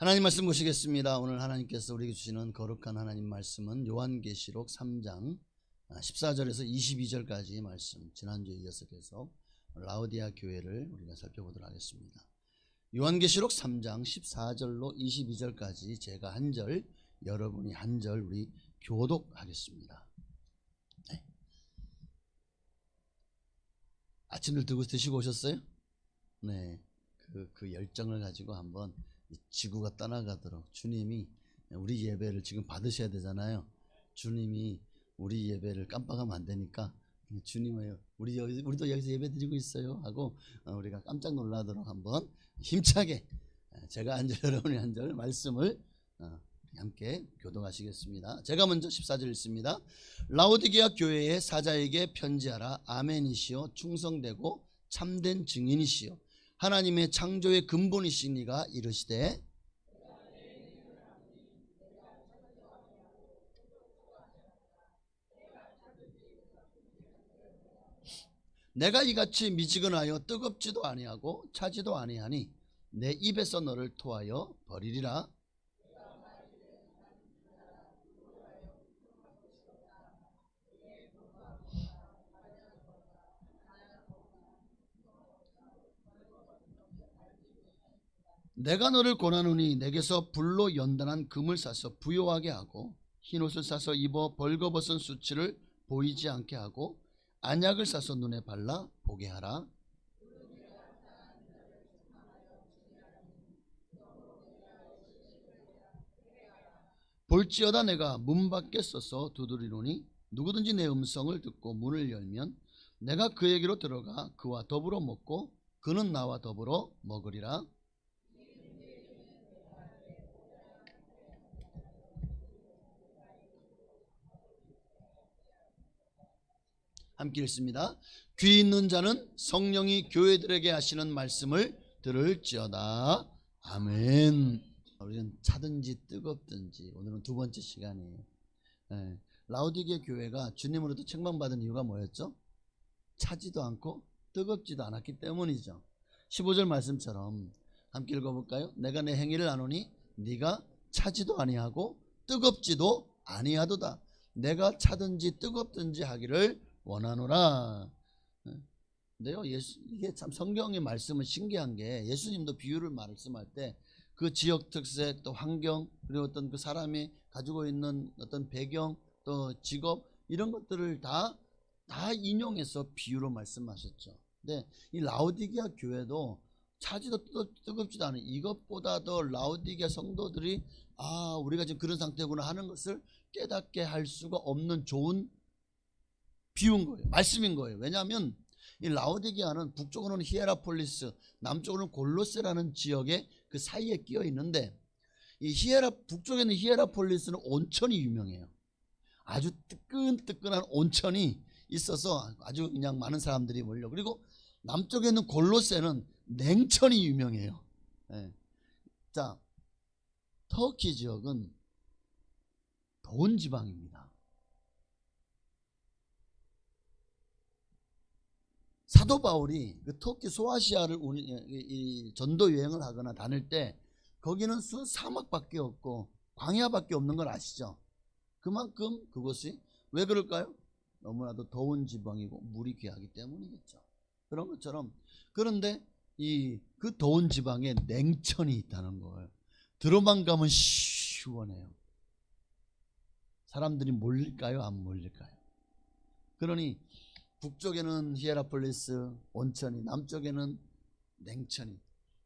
하나님 말씀 보시겠습니다. 오늘 하나님께서 우리에게 주시는 거룩한 하나님 말씀은 요한계시록 3장 14절에서 22절까지 말씀, 지난주에 이어서 계속 라오디아 교회를 우리가 살펴보도록 하겠습니다. 요한계시록 3장 14절로 22절까지 제가 한 절, 여러분이 한 절 우리 교독하겠습니다. 네. 아침을 들고 드시고 오셨어요? 네, 그 열정을 가지고 한번 지구가 떠나가도록 주님이 우리 예배를 지금 받으셔야 되잖아요. 주님이 우리 예배를 깜빡하면 안 되니까 주님이요, 우리도 여기서 예배 드리고 있어요 하고 우리가 깜짝 놀라도록 한번 힘차게 제가 한 절 여러분이 한 절 말씀을 함께 교독하시겠습니다. 제가 먼저 14절 읽습니다. 라오디게아 교회의 사자에게 편지하라. 아멘이시요 충성되고 참된 증인이시요 하나님의 창조의 근본이시니가 이르시되 내가 이같이 미지근하여 뜨겁지도 아니하고 차지도 아니하니 내 입에서 너를 토하여 버리리라. 내가 너를 권하노니 내게서 불로 연단한 금을 사서 부요하게 하고 흰옷을 사서 입어 벌거벗은 수치를 보이지 않게 하고 안약을 사서 눈에 발라 보게 하라. 볼지어다 내가 문 밖에 서서 두드리노니 누구든지 내 음성을 듣고 문을 열면 내가 그에게로 들어가 그와 더불어 먹고 그는 나와 더불어 먹으리라. 함께 읽습니다. 귀 있는 자는 성령이 교회들에게 하시는 말씀을 들을지어다. 아멘. 우리는 차든지 뜨겁든지 오늘은 두 번째 시간이에요. 라오디게 교회가 주님으로부터 책망받은 이유가 뭐였죠? 차지도 않고 뜨겁지도 않았기 때문이죠. 15절 말씀처럼 함께 읽어볼까요? 내가 내 행위를 아노니 네가 차지도 아니하고 뜨겁지도 아니하도다. 내가 차든지 뜨겁든지 하기를 원하노라. 근데요, 이게 참 성경의 말씀은 신기한 게 예수님도 비유를 말씀할 때 그 지역 특색 또 환경 그리고 어떤 그 사람이 가지고 있는 어떤 배경 또 직업 이런 것들을 다 인용해서 비유로 말씀하셨죠. 근데 이 라오디게아 교회도 차지도 뜨겁지도 않은 이것보다 더 라오디게아 성도들이 우리가 지금 그런 상태구나 하는 것을 깨닫게 할 수가 없는 좋은 비운 거예요. 말씀인 거예요. 왜냐하면 이 라오디게아는 북쪽으로는 히에라폴리스, 남쪽으로는 골로세라는 지역에 그 사이에 끼어 있는데 이 북쪽에 있는 히에라폴리스는 온천이 유명해요. 아주 뜨끈뜨끈한 온천이 있어서 아주 그냥 많은 사람들이 몰려. 그리고 남쪽에 있는 골로세는 냉천이 유명해요. 자, 터키 지역은 더운 지방입니다. 사도 바울이 그 터키 소아시아를 전도 여행을 하거나 다닐 때 거기는 사막밖에 없고 광야밖에 없는 걸 아시죠? 그만큼 그것이 왜 그럴까요? 너무나도 더운 지방이고 물이 귀하기 때문이겠죠. 그런 것처럼 그런데 그 더운 지방에 냉천이 있다는 걸 들어만 가면 시원해요. 사람들이 몰릴까요? 안 몰릴까요? 그러니 북쪽에는 히에라폴리스 온천이, 남쪽에는 냉천이.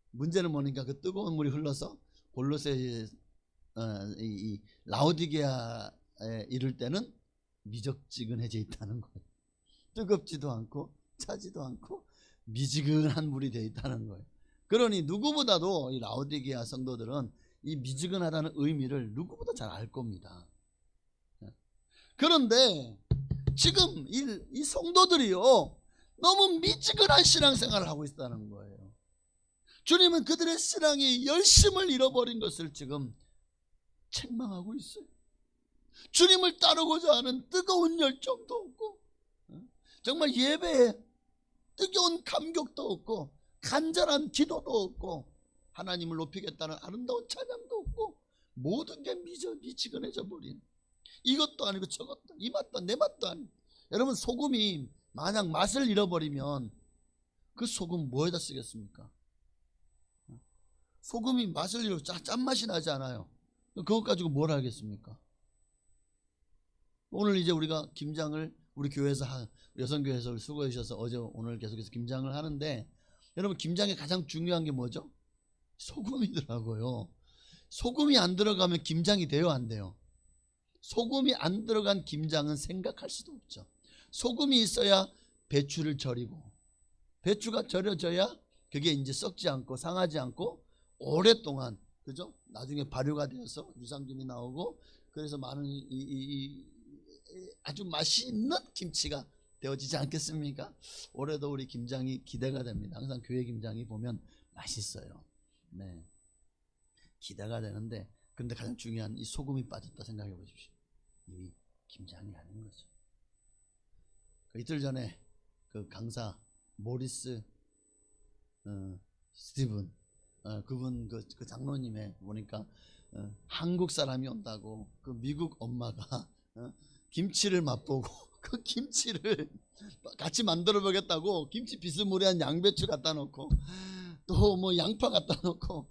문제는 뭐니까 그 뜨거운 물이 흘러서 골로새 이 라오디게아에 이를 때는 미적지근해져 있다는 거예요. 뜨겁지도 않고 차지도 않고 미지근한 물이 되어 있다는 거예요. 그러니 누구보다도 이 라오디게아 성도들은 이 미지근하다는 의미를 누구보다 잘 알 겁니다. 그런데 지금 이 성도들이요 너무 미지근한 신앙생활을 하고 있다는 거예요. 주님은 그들의 신앙이 열심을 잃어버린 것을 지금 책망하고 있어요. 주님을 따르고자 하는 뜨거운 열정도 없고 정말 예배에 뜨거운 감격도 없고 간절한 기도도 없고 하나님을 높이겠다는 아름다운 찬양도 없고 모든 게 미지근해져 버린, 이것도 아니고 저것도, 이 맛도 내 맛도 아니고. 여러분, 소금이 만약 맛을 잃어버리면 그 소금 뭐에다 쓰겠습니까? 소금이 맛을 잃어 짠맛이 나지 않아요. 그것 가지고 뭘 하겠습니까? 오늘 이제 우리가 김장을 우리 교회에서 여성교회에서 수고해 주셔서 어제 오늘 계속해서 김장을 하는데, 여러분, 김장에 가장 중요한 게 뭐죠? 소금이더라고요. 소금이 안 들어가면 김장이 돼요, 안 돼요? 소금이 안 들어간 김장은 생각할 수도 없죠. 소금이 있어야 배추를 절이고, 배추가 절여져야 그게 이제 썩지 않고 상하지 않고 오랫동안, 그죠? 나중에 발효가 되어서 유산균이 나오고, 그래서 많은 아주 맛있는 김치가 되어지지 않겠습니까? 올해도 우리 김장이 기대가 됩니다. 항상 교회 김장이 보면 맛있어요. 네, 기대가 되는데, 근데 가장 중요한 이 소금이 빠졌다 생각해 보십시오. 이 김장이 아닌 거죠. 이틀 전에 그 강사 모리스 스티븐, 그분 그 장로님의 보니까 한국 사람이 온다고 그 미국 엄마가 김치를 맛보고 그 김치를 같이 만들어 보겠다고 김치 비스무리한 양배추 갖다 놓고 또 뭐 양파 갖다 놓고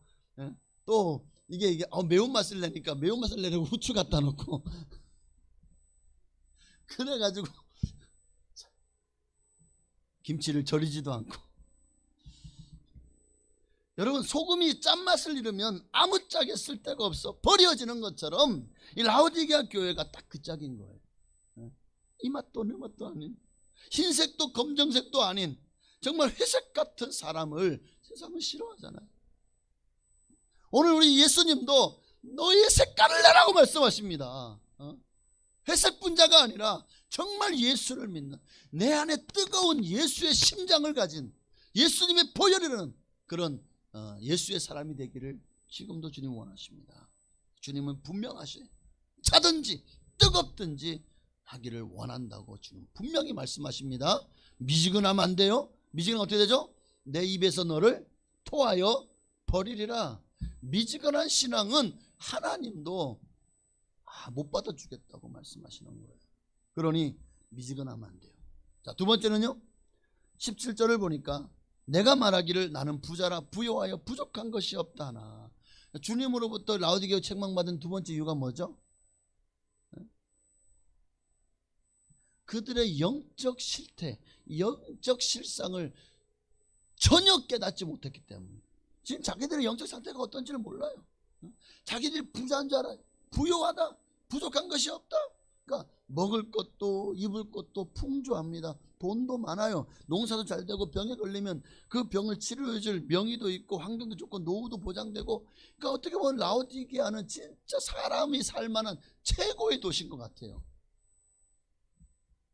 또 이게 매운맛을 내니까 매운맛을 내려고 후추 갖다 놓고 그래가지고 김치를 절이지도 않고. 여러분, 소금이 짠맛을 잃으면 아무짝에 쓸데가 없어 버려지는 것처럼 이 라오디게아 교회가 딱 그 짝인 거예요. 이 맛도 내 맛도 아닌, 흰색도 검정색도 아닌 정말 회색 같은 사람을 세상은 싫어하잖아요. 오늘 우리 예수님도 너희의 색깔을 내라고 말씀하십니다. 회색 분자가 아니라 정말 예수를 믿는, 내 안에 뜨거운 예수의 심장을 가진, 예수님의 보혈이라는 그런 예수의 사람이 되기를 지금도 주님 원하십니다. 주님은 분명하시, 차든지 뜨겁든지 하기를 원한다고 주님 분명히 말씀하십니다. 미지근하면 안 돼요. 미지근하면 어떻게 되죠? 내 입에서 너를 토하여 버리리라. 미지근한 신앙은 하나님도 못 받아주겠다고 말씀하시는 거예요. 그러니 미지근하면 안 돼요. 자, 두 번째는요, 17절을 보니까 내가 말하기를 나는 부자라 부요하여 부족한 것이 없다 하나. 주님으로부터 라오디게아 책망받은 두 번째 이유가 뭐죠? 그들의 영적 실태, 영적 실상을 전혀 깨닫지 못했기 때문에 지금 자기들의 영적 상태가 어떤지를 몰라요. 자기들이 부자인 줄 알아요. 부요하다, 부족한 것이 없다. 그러니까 먹을 것도 입을 것도 풍조합니다. 돈도 많아요. 농사도 잘 되고 병에 걸리면 그 병을 치료해줄 명의도 있고 환경도 좋고 노후도 보장되고. 그러니까 어떻게 보면 라오디게아는 진짜 사람이 살만한 최고의 도시인 것 같아요.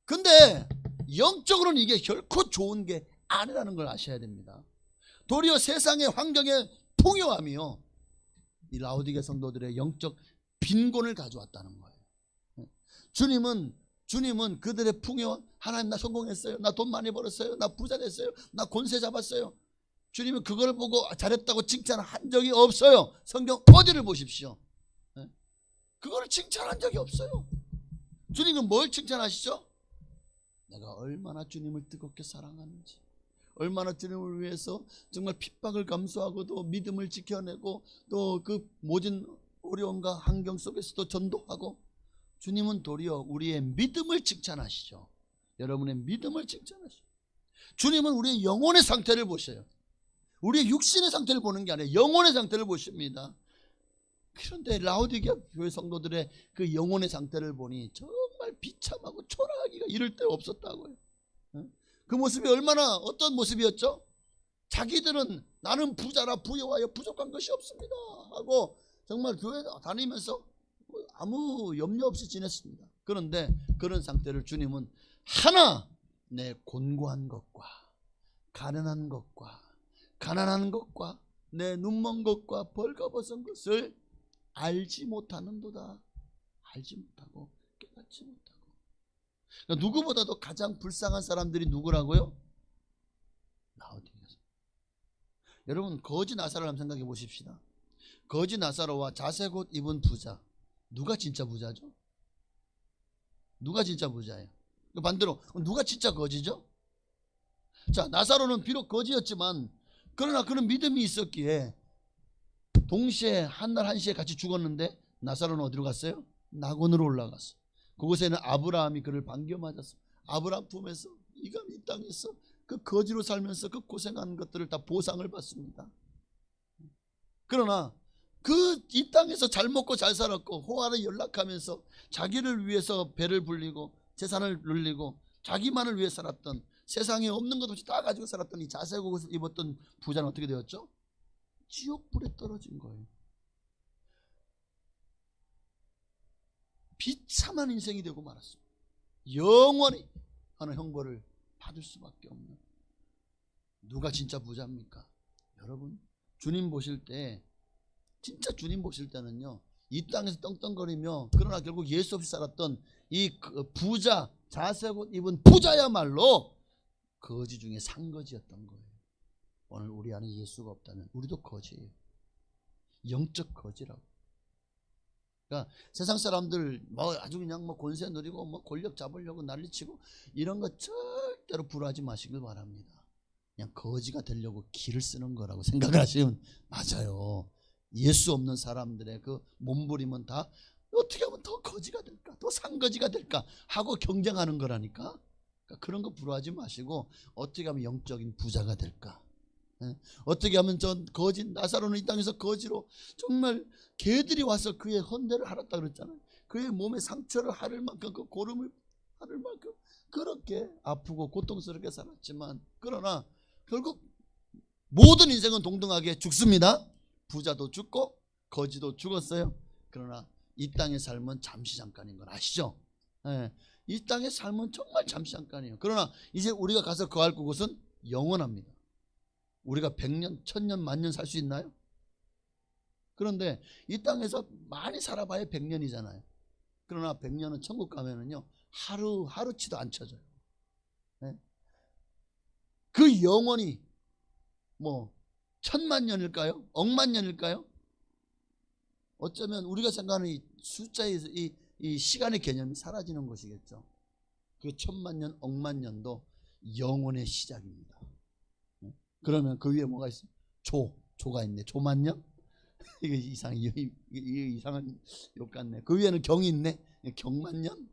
근데 영적으로는 이게 결코 좋은 게 아니라는 걸 아셔야 됩니다. 도리어 세상의 환경의 풍요함이요, 이 라오디게아 성도들의 영적 빈곤을 가져왔다는 거예요. 주님은 그들의 풍요함, 하나님 나 성공했어요, 나 돈 많이 벌었어요, 나 부자 됐어요, 나 권세 잡았어요. 주님은 그걸 보고 잘했다고 칭찬한 적이 없어요. 성경 어디를 보십시오. 그거를 칭찬한 적이 없어요. 주님은 뭘 칭찬하시죠? 내가 얼마나 주님을 뜨겁게 사랑하는지, 얼마나 주님을 위해서 정말 핍박을 감수하고도 믿음을 지켜내고 또 그 모든 어려움과 환경 속에서도 전도하고. 주님은 도리어 우리의 믿음을 칭찬하시죠. 여러분의 믿음을 칭찬하시죠. 주님은 우리의 영혼의 상태를 보셔요. 우리의 육신의 상태를 보는 게 아니라 영혼의 상태를 보십니다. 그런데 라오디게아 교회 성도들의 그 영혼의 상태를 보니 정말 비참하고 초라하기가 이를 데 없었다고요. 그 모습이 얼마나 어떤 모습이었죠? 자기들은 나는 부자라 부요하여 부족한 것이 없습니다 하고 정말 교회 다니면서 아무 염려 없이 지냈습니다. 그런데 그런 상태를 주님은 하나, 내 곤고한 것과 가난한 것과 내 눈먼 것과 벌거벗은 것을 알지 못하는도다. 알지 못하고 깨닫지 못하고. 그러니까 누구보다도 가장 불쌍한 사람들이 누구라고요? 라오디게아. 여러분 거지 나사로를 한번 생각해 보십시다. 거지 나사로와 자색 옷 입은 부자, 누가 진짜 부자죠? 누가 진짜 부자예요? 반대로 누가 진짜 거지죠? 자, 나사로는 비록 거지였지만 그러나 그는 믿음이 있었기에 동시에 한날 한시에 같이 죽었는데 나사로는 어디로 갔어요? 낙원으로 올라갔어. 그곳에는 아브라함이 그를 반겨 맞았어. 아브라함 품에서 이 땅에서 그 거지로 살면서 그 고생한 것들을 다 보상을 받습니다. 그러나 그 이 땅에서 잘 먹고 잘 살았고 호화를 연락하면서 자기를 위해서 배를 불리고 재산을 눌리고 자기만을 위해 살았던, 세상에 없는 것 없이 다 가지고 살았던 이 자색 옷을 입었던 부자는 어떻게 되었죠? 지옥불에 떨어진 거예요. 비참한 인생이 되고 말았습니다. 영원히 하는 형벌을 받을 수밖에 없는. 누가 진짜 부자입니까? 여러분, 주님 보실 때, 진짜 주님 보실 때는요, 이 땅에서 떵떵거리며 그러나 결국 예수 없이 살았던 이 부자, 자색 옷 입은 부자야말로 거지 중에 상거지였던 거예요. 오늘 우리 안에 예수가 없다면 우리도 거지예요. 영적 거지라고. 그러니까 세상 사람들 뭐 아주 그냥 뭐 권세 누리고 뭐 권력 잡으려고 난리치고 이런 거 절대로 불화하지 마시길 바랍니다. 그냥 거지가 되려고 기를 쓰는 거라고 생각하시면 맞아요. 예수 없는 사람들의 그 몸부림은 다 어떻게 하면 더 거지가 될까, 더 상거지가 될까 하고 경쟁하는 거라니까. 그러니까 그런 거 불화하지 마시고 어떻게 하면 영적인 부자가 될까, 어떻게 하면 전 거지 나사로는 이 땅에서 거지로 정말 개들이 와서 그의 헌대를 하랬다 그랬잖아요. 그의 몸에 상처를 하를 만큼 그 고름을 하를 만큼 그렇게 아프고 고통스럽게 살았지만 그러나 결국 모든 인생은 동등하게 죽습니다. 부자도 죽고 거지도 죽었어요. 그러나 이 땅의 삶은 잠시 잠깐인 걸 아시죠? 이 땅의 삶은 정말 잠시 잠깐이에요. 그러나 이제 우리가 가서 거할 그곳은 영원합니다. 우리가 100년, 1000년, 만년 살 수 있나요? 그런데 이 땅에서 많이 살아봐야 100년이잖아요. 그러나 100년은 천국 가면은요, 하루치도 안 쳐져요. 그 영원히 뭐 1000만 년일까요? 억만 년일까요? 어쩌면 우리가 생각하는 이 숫자의 이 시간의 개념이 사라지는 것이겠죠. 그 1000만 년, 억만 년도 영원의 시작입니다. 그러면 그 위에 뭐가 있어요? 조가 있네. 조만년? 이게 이상한 욕 같네. 그 위에는 경이 있네. 경만년?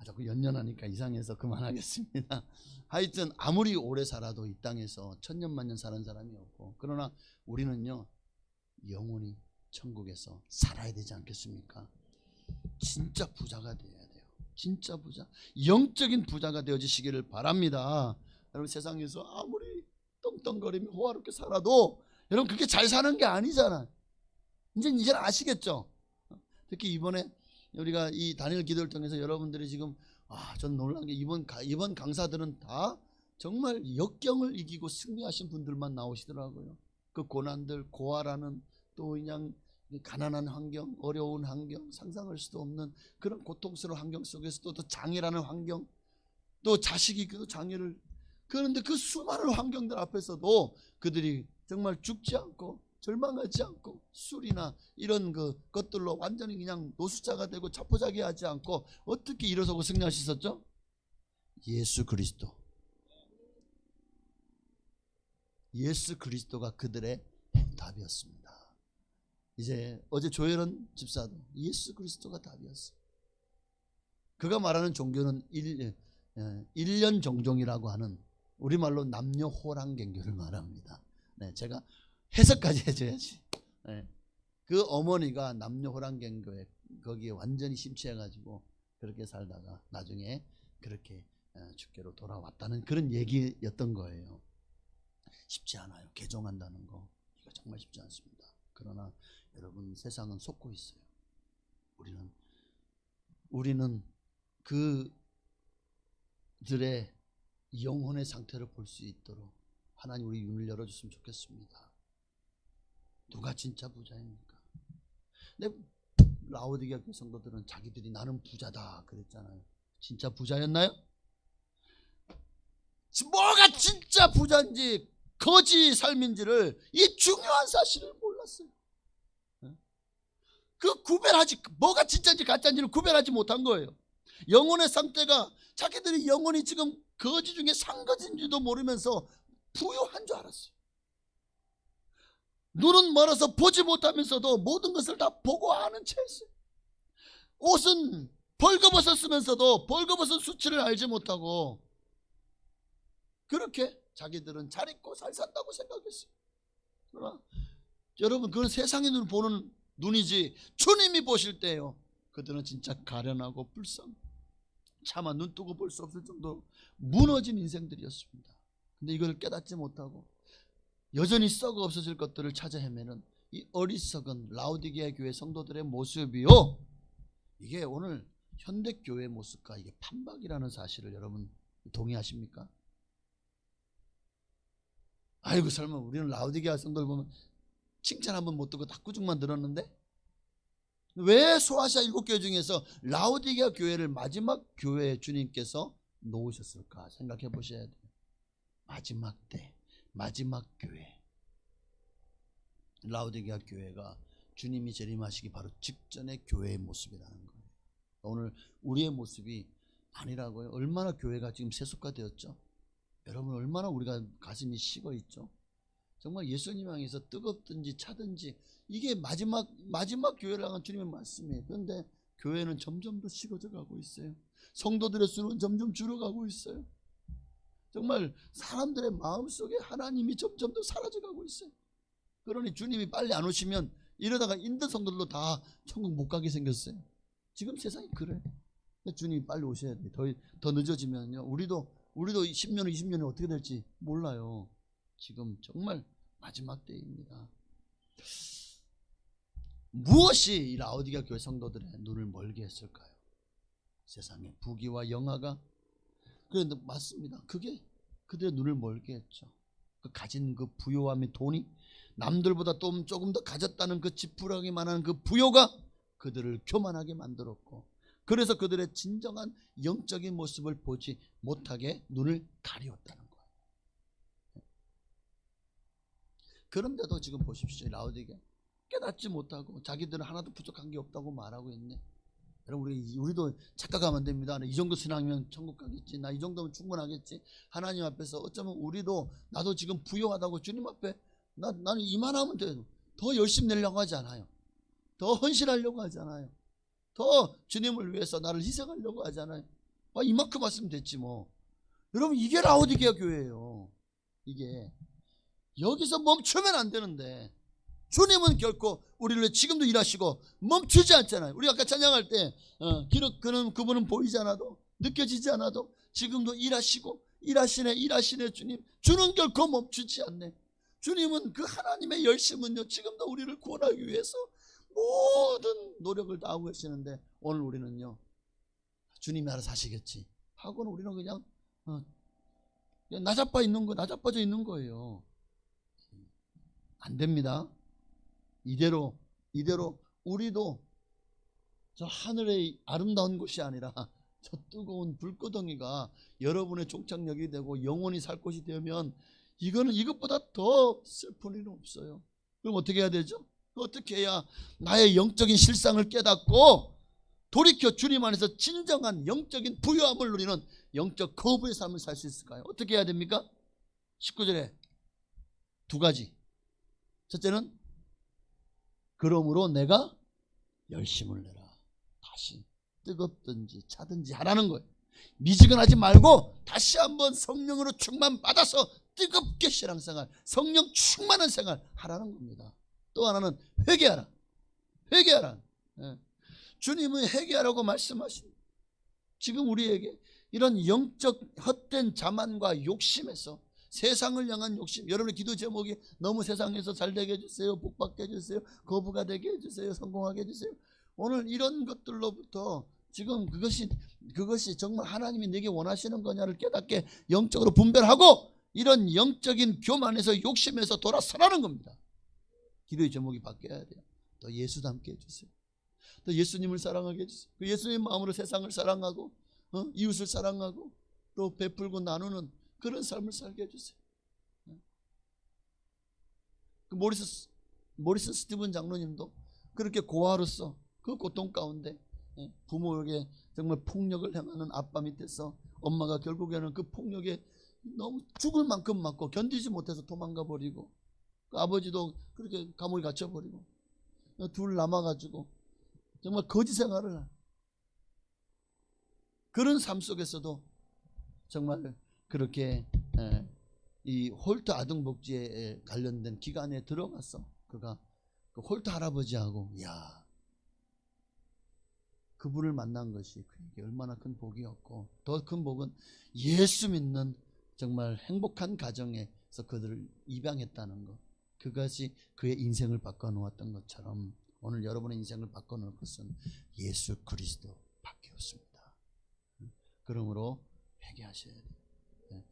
자꾸 연연하니까 이상해서 그만하겠습니다. 하여튼 아무리 오래 살아도 이 땅에서 1000년 만년 사는 사람이 없고, 그러나 우리는요 영원히 천국에서 살아야 되지 않겠습니까? 진짜 부자가 되어야 돼요. 진짜 부자, 영적인 부자가 되어지시기를 바랍니다. 여러분, 세상에서 아무리 떵떵거리며 호화롭게 살아도 여러분 그렇게 잘 사는 게 아니잖아. 이제 아시겠죠? 특히 이번에 우리가 이 단일 기도를 통해서 여러분들이 지금 전 놀란 게 이번 강사들은 다 정말 역경을 이기고 승리하신 분들만 나오시더라고요. 그 고난들, 고아라는 또 그냥 가난한 환경, 어려운 환경, 상상할 수도 없는 그런 고통스러운 환경 속에서도 또 장애라는 환경, 또 자식이 그 장애를, 그런데 그 수많은 환경들 앞에서도 그들이 정말 죽지 않고 절망하지 않고 술이나 이런 것들로 완전히 그냥 노숙자가 되고 자포자기하지 않고 어떻게 일어서고 승리하셨었죠? 예수 그리스도가 그들의 답이었습니다. 이제 어제 조혜련 집사도 예수 그리스도가 답이었어요. 그가 말하는 종교는 일년 종종이라고 하는 우리말로 남녀 호랑갱교를 말합니다. 제가 해석까지 해줘야지. 그 어머니가 남녀 호랑갱교에 거기에 완전히 심취해가지고 그렇게 살다가 나중에 그렇게 주께로 돌아왔다는 그런 얘기였던 거예요. 쉽지 않아요. 개종한다는 거 이거 정말 쉽지 않습니다. 그러나 여러분, 세상은 속고 있어요. 우리는 그들의 영혼의 상태를 볼 수 있도록 하나님 우리 눈을 열어줬으면 좋겠습니다. 누가 진짜 부자입니까? 근데 라오디게아 성도들은 자기들이 나는 부자다 그랬잖아요. 진짜 부자였나요? 뭐가 진짜 부자인지 거지 삶인지를, 이 중요한 사실을 몰랐어요. 그 구별하지, 뭐가 진짜인지 가짜인지를 구별하지 못한 거예요. 영혼의 상태가 자기들이 영혼이 지금 거지 중에 상거지인지도 모르면서 부요한 줄 알았어요. 눈은 멀어서 보지 못하면서도 모든 것을 다 보고 아는 체였어요. 옷은 벌거벗었으면서도 벌거벗은 수치를 알지 못하고 그렇게 자기들은 잘 입고 잘 산다고 생각했어요. 그러나 여러분, 그건 세상의 눈을 보는 눈이지 주님이 보실 때요, 그들은 진짜 가련하고 불쌍, 차마 눈 뜨고 볼 수 없을 정도로 무너진 인생들이었습니다. 근데 이걸 깨닫지 못하고 여전히 썩어 없어질 것들을 찾아 헤매는 이 어리석은 라오디게아 교회 성도들의 모습이요, 이게 오늘 현대교회 모습과 이게 판박이라는 사실을 여러분 동의하십니까? 아이고, 설마 우리는 라오디게아 성도를 보면 칭찬 한번 못 듣고 닭구죽만 들었는데, 왜 소아시아 7교회 중에서 라오디게아 교회를 마지막 교회에 주님께서 놓으셨을까 생각해 보셔야 돼요. 마지막 때, 마지막 교회, 라오디게아 교회가 주님이 재림하시기 바로 직전의 교회의 모습이라는 거예요. 오늘 우리의 모습이 아니라고요. 얼마나 교회가 지금 세속화되었죠. 여러분, 얼마나 우리가 가슴이 식어 있죠. 정말 예수님 향해서 뜨겁든지 차든지, 이게 마지막 교회를 향한 주님의 말씀이에요. 그런데 교회는 점점 더 식어져 가고 있어요. 성도들의 수는 점점 줄어가고 있어요. 정말 사람들의 마음속에 하나님이 점점 더 사라져 가고 있어요. 그러니 주님이 빨리 안 오시면 이러다가 인도 성도들도 다 천국 못 가게 생겼어요. 지금 세상이 그래. 주님이 빨리 오셔야 돼요. 더 늦어지면요, 우리도 10년, 20년이 어떻게 될지 몰라요. 지금 정말 마지막 때입니다. 무엇이 이 라오디게아 교회 성도들의 눈을 멀게 했을까요? 세상의 부귀와 영화가. 그런데 맞습니다. 그게 그들의 눈을 멀게 했죠. 그 가진 그 부요함의 돈이, 남들보다 또 조금 더 가졌다는 그 지푸라기만한 그 부요가 그들을 교만하게 만들었고, 그래서 그들의 진정한 영적인 모습을 보지 못하게 눈을 가리웠다는 거예요. 그런데도 지금 보십시오. 라오디게아 깨닫지 못하고 자기들은 하나도 부족한 게 없다고 말하고 있네. 여러분, 우리도 착각하면 안 됩니다. 이 정도 신앙이면 천국 가겠지, 나 이 정도면 충분하겠지. 하나님 앞에서 어쩌면 우리도, 나도 지금 부요하다고 주님 앞에 나는 이만하면 돼. 더 열심히 내려고 하지 않아요. 더 헌신하려고 하지 않아요. 더 주님을 위해서 나를 희생하려고 하지 않아요. 이만큼 왔으면 됐지 뭐. 여러분, 이게 라오디게아 교회예요. 이게 여기서 멈추면 안 되는데, 주님은 결코 우리를 위해 지금도 일하시고 멈추지 않잖아요. 우리 아까 찬양할 때 그분은 보이지 않아도, 느껴지지 않아도 지금도 일하시고 일하시네 주님. 주는 결코 멈추지 않네. 주님은, 그 하나님의 열심은요, 지금도 우리를 구원하기 위해서 모든 노력을 다하고 계시는데, 오늘 우리는요, 주님이 알아서 하시겠지 하고는 우리는 그냥 나자빠져 있는 거예요. 안 됩니다. 이대로 우리도 저 하늘의 아름다운 곳이 아니라 저 뜨거운 불구덩이가 여러분의 종착역이 되고 영원히 살 곳이 되면, 이거는 이것보다 더 슬픈 일은 없어요. 그럼 어떻게 해야 되죠? 어떻게 해야 나의 영적인 실상을 깨닫고 돌이켜 주님 안에서 진정한 영적인 부유함을 누리는 영적 거부의 삶을 살 수 있을까요? 어떻게 해야 됩니까? 19절에 두 가지. 첫째는, 그러므로 내가 열심을 내라. 다시 뜨겁든지 차든지 하라는 거예요. 미지근하지 말고 다시 한번 성령으로 충만받아서 뜨겁게 신앙생활, 성령 충만한 생활 하라는 겁니다. 또 하나는 회개하라. 주님은 회개하라고 말씀하십니다. 지금 우리에게 이런 영적 헛된 자만과 욕심에서, 세상을 향한 욕심, 여러분의 기도 제목이 너무 세상에서 잘 되게 해주세요, 복받게 해주세요, 거부가 되게 해주세요, 성공하게 해주세요. 오늘 이런 것들로부터 지금 그것이 정말 하나님이 내게 원하시는 거냐를 깨닫게 영적으로 분별하고, 이런 영적인 교만에서 욕심에서 돌아서라는 겁니다. 기도의 제목이 바뀌어야 돼요. 더 예수 닮게 해주세요. 더 예수님을 사랑하게 해주세요. 그 예수님 마음으로 세상을 사랑하고 이웃을 사랑하고 또 베풀고 나누는 그런 삶을 살게 해주세요. 모리슨 스티븐 장로님도 그렇게 고아로서 그 고통 가운데 부모에게 정말 폭력을 행하는 아빠 밑에서 엄마가 결국에는 그 폭력에 너무 죽을 만큼 맞고 견디지 못해서 도망가 버리고, 그 아버지도 그렇게 감옥에 갇혀 버리고, 둘 남아가지고 정말 거지 생활을, 그런 삶 속에서도 정말 그렇게 이 홀트 아동복지에 관련된 기관에 들어가서 그가 그 홀트 할아버지하고 그분을 만난 것이 그에게 얼마나 큰 복이었고, 더 큰 복은 예수 믿는 정말 행복한 가정에서 그들을 입양했다는 것, 그것이 그의 인생을 바꿔놓았던 것처럼 오늘 여러분의 인생을 바꿔놓을 것은 예수 그리스도밖에 없습니다. 그러므로 회개하셔야 돼요.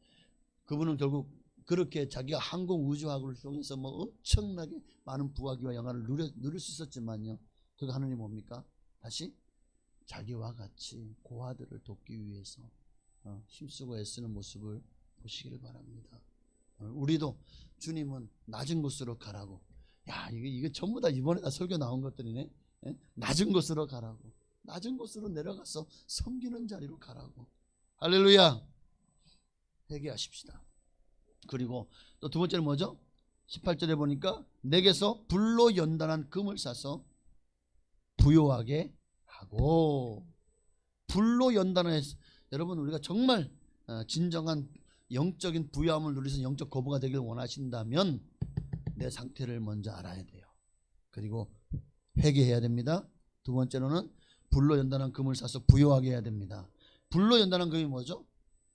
그분은 결국 그렇게 자기가 항공우주학을 통해서 뭐 엄청나게 많은 부귀와 영화를 누릴 수 있었지만요, 그가 하는 일이 뭡니까? 다시 자기와 같이 고아들을 돕기 위해서 힘쓰고 애쓰는 모습을 보시기를 바랍니다. 우리도 주님은 낮은 곳으로 가라고, 이거 전부 다 이번에 다 설교 나온 것들이네. 낮은 곳으로 가라고, 낮은 곳으로 내려가서 섬기는 자리로 가라고. 할렐루야. 회개하십시다. 그리고 또 두 번째는 뭐죠? 18절에 보니까 내게서 불로 연단한 금을 사서 부요하게 하고. 불로 연단을 여러분, 우리가 정말 진정한 영적인 부요함을 누리는 영적 거부가 되길 원하신다면 내 상태를 먼저 알아야 돼요. 그리고 회개해야 됩니다. 두 번째로는 불로 연단한 금을 사서 부요하게 해야 됩니다. 불로 연단한 금이 뭐죠?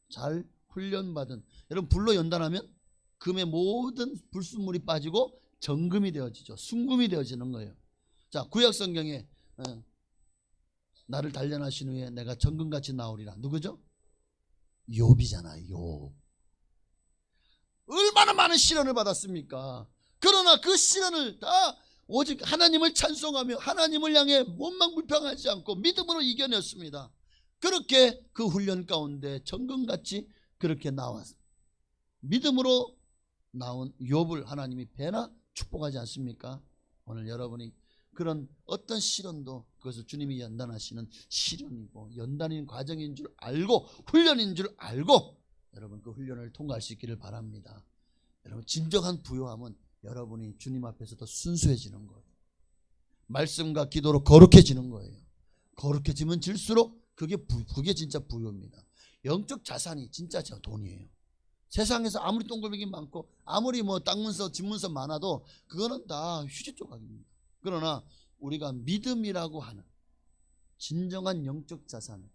잘 훈련받은, 여러분 불로 연단하면 금의 모든 불순물이 빠지고 정금이 되어지죠. 순금이 되어지는 거예요. 자, 구약 성경에 나를 단련하신 후에 내가 정금같이 나오리라. 누구죠? 욥이잖아요. 욥. 얼마나 많은 시련을 받았습니까? 그러나 그 시련을 다 오직 하나님을 찬송하며 하나님을 향해 원망불평하지 않고 믿음으로 이겨냈습니다. 그렇게 그 훈련 가운데 정금같이 그렇게 나왔습니다. 믿음으로 나온 욥을 하나님이 배나 축복하지 않습니까? 오늘 여러분이 그런 어떤 시련도 그것을 주님이 연단하시는 시련이고 연단인 과정인 줄 알고 훈련인 줄 알고 여러분 그 훈련을 통과할 수 있기를 바랍니다. 여러분 진정한 부요함은 여러분이 주님 앞에서 더 순수해지는 거예요. 말씀과 기도로 거룩해지는 거예요. 거룩해지면 질수록 그게 진짜 부요입니다. 영적 자산이 진짜 돈이에요. 세상에서 아무리 동글뱅이 많고 아무리 뭐 땅문서 집문서 많아도 그거는 다 휴지 조각입니다. 그러나 우리가 믿음이라고 하는 진정한 영적 자산을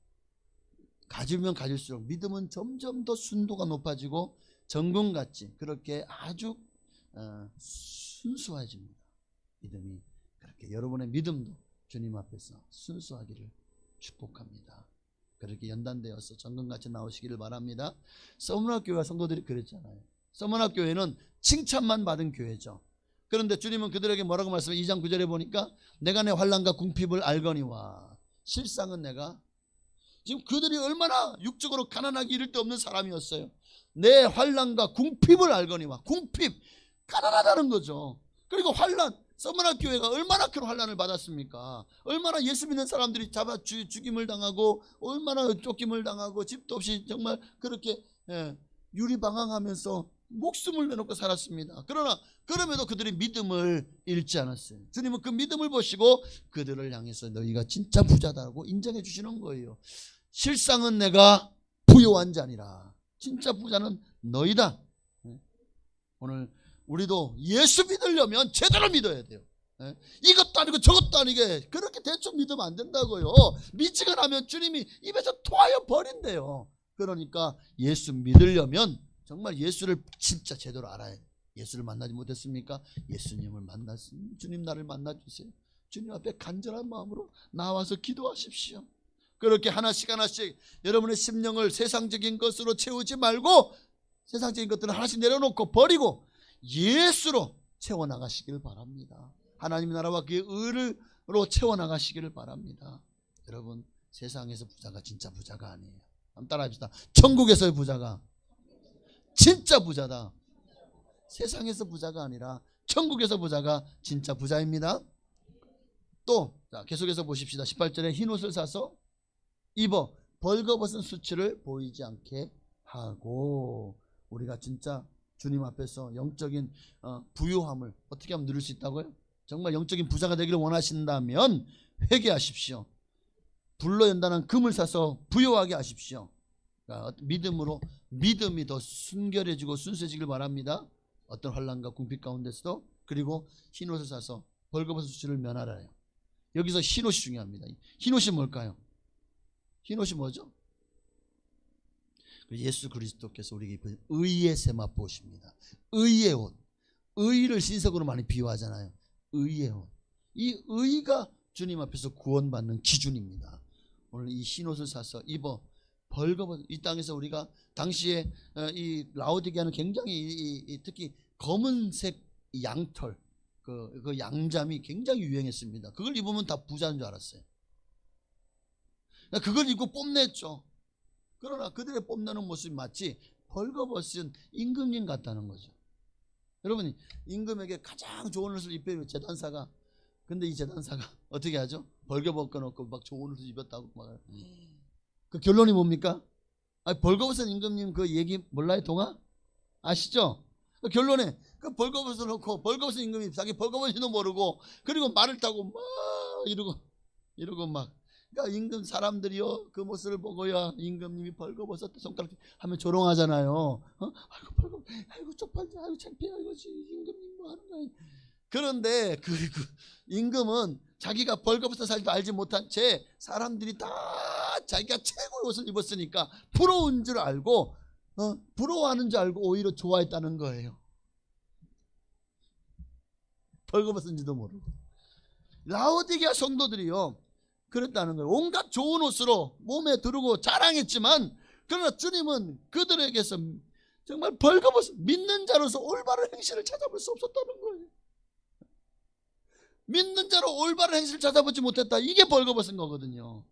가지면 가질수록 믿음은 점점 더 순도가 높아지고 정금같이 그렇게 아주 순수해집니다. 믿음이 그렇게 여러분의 믿음도 주님 앞에서 순수하기를 축복합니다. 그렇게 연단되어서 정금같이 나오시기를 바랍니다. 서문학 교회와 성도들이 그랬잖아요. 서문학 교회는 칭찬만 받은 교회죠. 그런데 주님은 그들에게 뭐라고 말씀해요? 2장 9절에 보니까 내가 내 환난과 궁핍을 알거니와 실상은 내가, 지금 그들이 얼마나 육적으로 가난하기 이를 데 없는 사람이었어요. 내 환난과 궁핍을 알거니와, 궁핍, 가난하다는 거죠. 그리고 환난, 서문학 교회가 얼마나 큰 환난을 받았습니까? 얼마나 예수 믿는 사람들이 잡아 죽임을 당하고 얼마나 쫓김을 당하고 집도 없이 정말 그렇게 유리방황하면서 목숨을 내놓고 살았습니다. 그러나 그럼에도 그들이 믿음을 잃지 않았어요. 주님은 그 믿음을 보시고 그들을 향해서 너희가 진짜 부자다고 인정해 주시는 거예요. 실상은 내가 부요한 자니라. 진짜 부자는 너희다. 오늘 우리도 예수 믿으려면 제대로 믿어야 돼요. 이것도 아니고 저것도 아니게 그렇게 대충 믿으면 안 된다고요. 믿지가 않으면 주님이 입에서 토하여 버린대요. 그러니까 예수 믿으려면 정말 예수를 진짜 제대로 알아야 돼요. 예수를 만나지 못했습니까? 예수님을 만났습니다. 주님 나를 만나주세요. 주님 앞에 간절한 마음으로 나와서 기도하십시오. 그렇게 하나씩 하나씩 여러분의 심령을 세상적인 것으로 채우지 말고 세상적인 것들을 하나씩 내려놓고 버리고 예수로 채워나가시기를 바랍니다. 하나님의 나라와 그의 의로 채워나가시기를 바랍니다. 여러분 세상에서 부자가 진짜 부자가 아니에요. 한번 따라합시다. 천국에서의 부자가 진짜 부자다. 세상에서 부자가 아니라 천국에서 부자가 진짜 부자입니다. 또 계속해서 보십시다. 18절에 흰 옷을 사서 입어 벌거벗은 수치를 보이지 않게 하고, 우리가 진짜 주님 앞에서 영적인 부유함을 어떻게 하면 누릴 수 있다고요? 정말 영적인 부자가 되기를 원하신다면 회개하십시오. 불로 연단한 금을 사서 부유하게 하십시오. 믿음으로, 믿음이 더 순결해지고 순수해지길 바랍니다. 어떤 환난과 궁핍 가운데서도. 그리고 흰옷을 사서 벌거벗은 수치를 면하라요. 여기서 흰옷이 중요합니다. 흰옷이 뭘까요? 흰옷이 뭐죠? 예수 그리스도께서 우리에게 입은 의의 세마포옷입니다. 의의 옷. 의를 신석으로 많이 비유하잖아요. 의의 옷. 이 의가 주님 앞에서 구원받는 기준입니다. 오늘 이 흰옷을 사서 입어 벌거벗, 이 땅에서 우리가 당시에 이 라오디게아는 굉장히 특히 검은색 양털, 그 양잠이 굉장히 유행했습니다. 그걸 입으면 다 부자인 줄 알았어요. 그걸 입고 뽐냈죠. 그러나 그들의 뽐내는 모습이 마치 벌거벗은 임금님 같다는 거죠. 여러분, 임금에게 가장 좋은 옷을 입혀요, 제단사가. 근데 이 제단사가 어떻게 하죠? 벌거벗고 놓고 막 좋은 옷을 입었다고 막. 그 결론이 뭡니까? 벌거벗은 임금님 그 얘기 몰라요? 동화? 아시죠? 그 결론에 그 벌거벗어 놓고 벌거벗은 임금이 자기 벌거벗은지도 모르고, 그리고 말을 타고 막 이러고 막. 그러니까 임금 사람들이요, 그 모습을 보고야 임금님이 벌거벗었다 손가락 하면 조롱하잖아요. 아이고 벌거, 아이고 쪽팔려, 아이고 창피해, 아이고 임금님 뭐 하는 거야. 그런데 그 임금은 자기가 벌거벗어 살지도 알지 못한 채 사람들이 다 자기가 최고의 옷을 입었으니까 부러운 줄 알고, 부러워하는 줄 알고 오히려 좋아했다는 거예요. 벌거벗은지도 모르고. 라오디게아 성도들이요 그랬다는 거예요. 온갖 좋은 옷으로 몸에 두르고 자랑했지만, 그러나 주님은 그들에게서 정말 벌거벗은 믿는 자로서 올바른 행실을 찾아볼 수 없었다는 거예요. 믿는 자로 올바른 행실을 찾아보지 못했다. 이게 벌거벗은 거거든요.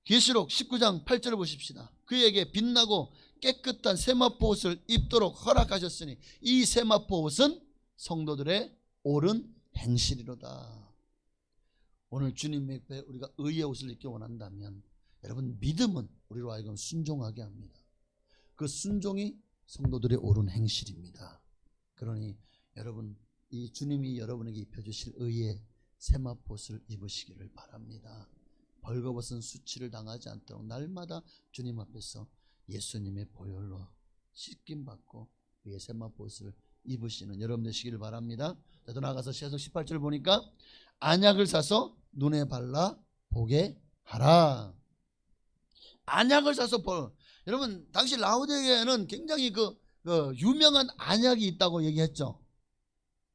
계시록 19장 8절을 보십시다. 그에게 빛나고 깨끗한 세마포 옷을 입도록 허락하셨으니 이 세마포 옷은 성도들의 옳은 행실이로다. 오늘 주님 앞에 우리가 의의 옷을 입기 원한다면, 여러분, 믿음은 우리로 하여금 순종하게 합니다. 그 순종이 성도들의 옳은 행실입니다. 그러니 여러분, 이 주님이 여러분에게 입혀주실 의의 세마포 옷을 입으시기를 바랍니다. 벌거벗은 수치를 당하지 않도록 날마다 주님 앞에서 예수님의 보혈로 씻김받고 의의 세마포 옷을 입으시는 여러분 되시기를 바랍니다. 또 나가서 계속 18절 보니까 안약을 사서 눈에 발라 보게 하라. 안약을 사서 여러분, 당시 라오디게아에는 굉장히 그 유명한 안약이 있다고 얘기했죠.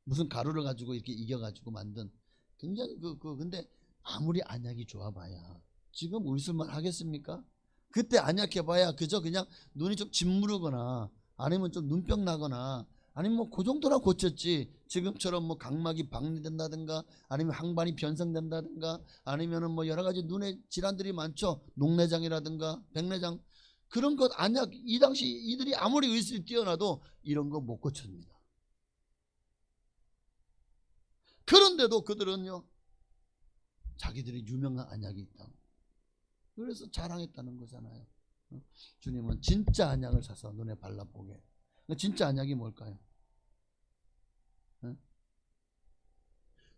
무슨 가루를 가지고 이렇게 이겨가지고 만든 굉장히 근데 아무리 안약이 좋아봐야 지금 의술만 하겠습니까? 그때 안약해봐야 그저 그냥 눈이 좀 짓무르거나 아니면 좀 눈병 나거나 아니면 뭐 그 정도나 고쳤지, 지금처럼 뭐 각막이 박리된다든가 아니면 항반이 변성된다든가 아니면은 뭐 여러 가지 눈의 질환들이 많죠. 녹내장이라든가 백내장, 그런 것 안약, 이 당시 이들이 아무리 의술이 뛰어나도 이런 거 못 고칩니다. 그런데도 그들은요 자기들이 유명한 안약이 있다고, 그래서 자랑했다는 거잖아요. 주님은 진짜 안약을 사서 눈에 발라보게. 진짜 안약이 뭘까요?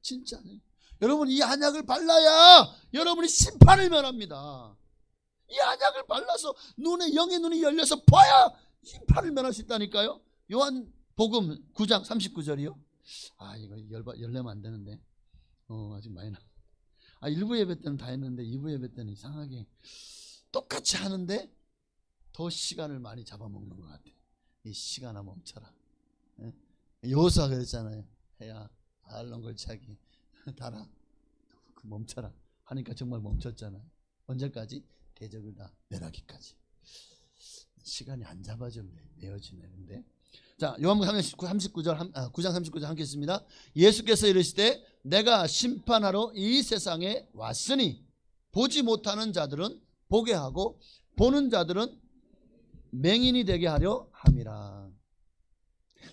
진짜 안약. 여러분, 이 안약을 발라야 여러분이 심판을 면합니다. 이 안약을 발라서 영의 눈이 열려서 봐야 심판을 면할 수 있다니까요. 요한복음 9장 39절이요. 이거 열내면 안 되는데 아직 많이 남았. 1부 예배 때는 다 했는데 2부 예배 때는 이상하게 똑같이 하는데 더 시간을 많이 잡아먹는 것 같아요. 이 시간아 멈춰라. 여호수아가 그랬잖아요. 해야 알렁걸차기 달아 멈춰라 하니까 정말 멈췄잖아요. 언제까지? 대적을 다 멸하기까지. 시간이 안 잡아져 메어지는데. 자, 요한복음 39장 39절 함께 읽습니다. 예수께서 이르시되 내가 심판하러 이 세상에 왔으니 보지 못하는 자들은 보게 하고 보는 자들은 맹인이 되게 하려 함이라.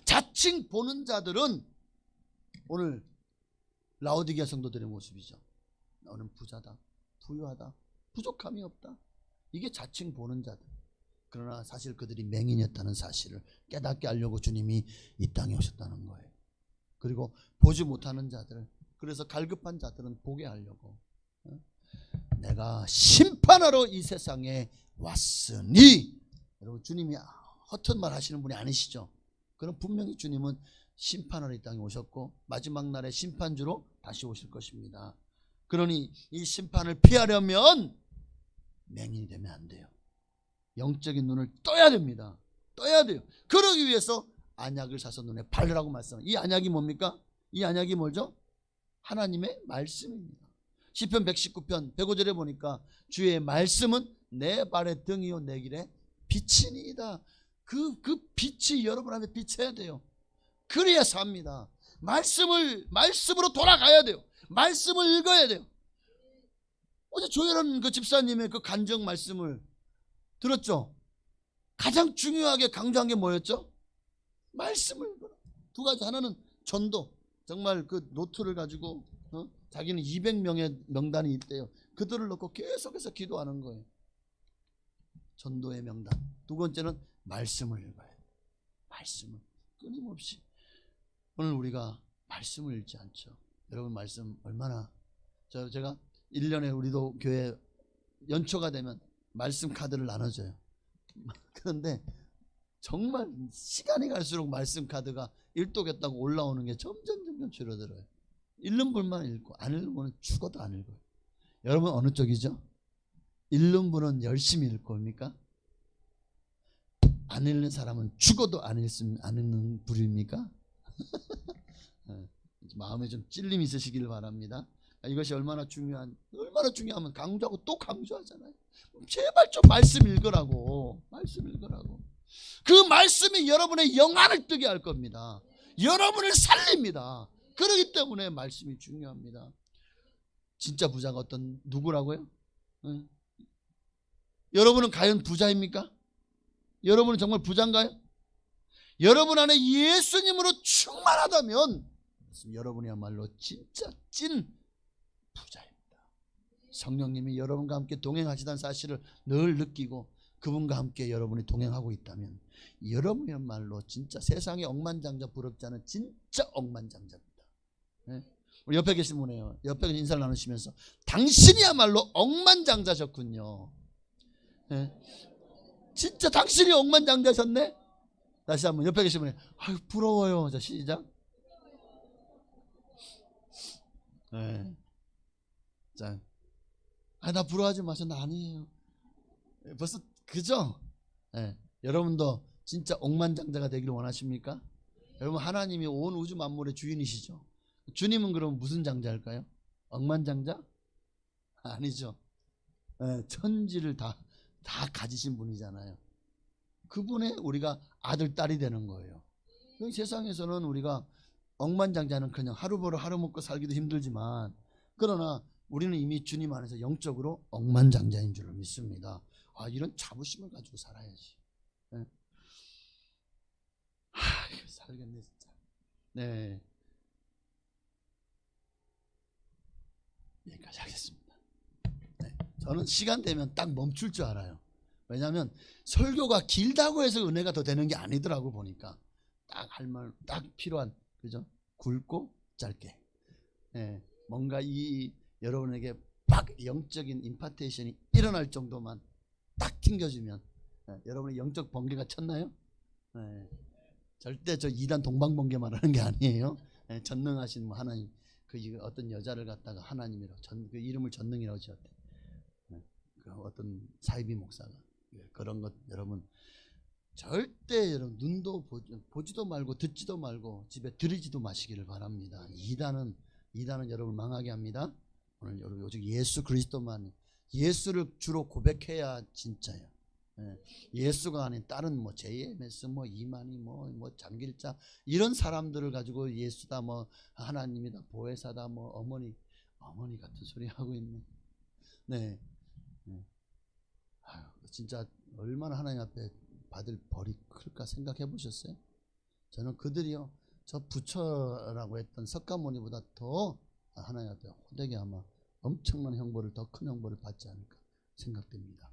자칭 보는 자들은 오늘 라오디게아 성도들의 모습이죠. 너는 부자다, 부유하다, 부족함이 없다. 이게 자칭 보는 자들. 그러나 사실 그들이 맹인이었다는 사실을 깨닫게 하려고 주님이 이 땅에 오셨다는 거예요. 그리고 보지 못하는 자들, 그래서 갈급한 자들은 보게 하려고, 내가 심판하러 이 세상에 왔으니. 여러분, 주님이 허튼 말 하시는 분이 아니시죠. 그럼 분명히 주님은 심판하러 이 땅에 오셨고 마지막 날에 심판주로 다시 오실 것입니다. 그러니 이 심판을 피하려면 맹인이 되면 안 돼요. 영적인 눈을 떠야 됩니다. 떠야 돼요. 그러기 위해서 안약을 사서 눈에 바르라고 말씀합니다. 이 안약이 뭡니까? 이 안약이 뭐죠? 하나님의 말씀입니다. 시편 119편 105절에 보니까 주의 말씀은 내 발의 등이요 내 길의 빛이니이다. 그 빛이 여러분 앞에 비쳐야 돼요. 그래야 삽니다. 말씀으로 돌아가야 돼요. 말씀을 읽어야 돼요. 어제 조혜란 그 집사님의 그 간증 말씀을 들었죠? 가장 중요하게 강조한 게 뭐였죠? 말씀을 읽어라. 두 가지. 하나는 전도. 정말 그 노트를 가지고 자기는 200명의 명단이 있대요. 그들을 놓고 계속해서 기도하는 거예요. 전도의 명단. 두 번째는 말씀을 읽어야 돼요. 말씀을 끊임없이. 오늘 우리가 말씀을 읽지 않죠. 여러분, 말씀 얼마나, 제가 1년에 우리도 교회 연초가 되면 말씀 카드를 나눠줘요. 그런데 정말 시간이 갈수록 말씀 카드가 일독했다고 올라오는 게 점점 줄어들어요. 읽는 분만 읽고 안 읽는 분은 죽어도 안 읽어요. 여러분 어느 쪽이죠? 읽는 분은 열심히 읽고 입니까? 안 읽는 사람은 죽어도 안 읽는 부류입니까? 마음에 좀 찔림이 있으시길 바랍니다. 이것이 얼마나 중요하면 강조하고 또 강조하잖아요. 제발 좀 말씀 읽으라고. 말씀 읽으라고. 그 말씀이 여러분의 영안을 뜨게 할 겁니다. 여러분을 살립니다. 그렇기 때문에 말씀이 중요합니다. 진짜 부자가 누구라고요? 여러분은 과연 부자입니까? 여러분은 정말 부자인가요? 여러분 안에 예수님으로 충만하다면 여러분이야말로 진짜 찐 부자입니다. 성령님이 여러분과 함께 동행하시다는 사실을 늘 느끼고 그분과 함께 여러분이 동행하고 있다면 여러분이야말로 진짜 세상에 억만장자 부럽지 않은 진짜 억만장자입니다. 네? 우리 옆에 계신 분이에요. 옆에 계신 인사를 나누시면서 당신이야말로 억만장자셨군요. 네? 진짜 당신이 억만장자셨네. 다시 한번 옆에 계신 분이 아유 부러워요. 자 시작. 네. 자, 나 부러워하지 마세요. 나 아니에요. 벌써 그죠? 네. 여러분도 진짜 억만장자가 되기를 원하십니까? 여러분 하나님이 온 우주 만물의 주인이시죠. 주님은 그럼 무슨 장자일까요? 억만장자? 아니죠. 네. 천지를 다 가지신 분이잖아요. 그분의 우리가 아들 딸이 되는 거예요. 세상에서는 우리가 억만장자는 그냥 하루 벌어 하루 먹고 살기도 힘들지만 그러나 우리는 이미 주님 안에서 영적으로 억만장자인 줄을 믿습니다. 이런 자부심을 가지고 살아야지. 네. 살겠네 진짜. 네. 여기까지 하겠습니다. 네. 저는 시간 되면 딱 멈출 줄 알아요. 왜냐하면 설교가 길다고 해서 은혜가 더 되는 게 아니더라고 보니까 딱 할 말 딱 필요한 그죠? 굵고 짧게. 네. 뭔가 여러분에게 막 영적인 임파테이션이 일어날 정도만 딱 튕겨주면 여러분의 영적 번개가 쳤나요? 네. 절대 저 2단 동방번개 말하는 게 아니에요. 네. 전능하신 하나님 그 어떤 여자를 갖다가 하나님이라고 그 이름을 전능이라고 지었대. 네. 그 어떤 사이비 목사가 그런 것 여러분 절대 여러분 눈도 보지도 말고 듣지도 말고 집에 들이지도 마시기를 바랍니다. 2단은 여러분 망하게 합니다. 오늘 여러분 오직 예수 그리스도만 예수를 주로 고백해야 진짜예요. 예수가 아닌 다른 뭐 JMS 뭐 이만희 뭐 장길자 이런 사람들을 가지고 예수다 뭐 하나님이다 보혜사다 뭐 어머니 같은 소리 하고 있네. 네. 진짜 얼마나 하나님 앞에 받을 벌이 클까 생각해 보셨어요? 저는 그들이요 저 부처라고 했던 석가모니보다 더 하나님 앞에 호되게 아마 엄청난 형벌을 더 큰 형벌을 받지 않을까 생각됩니다.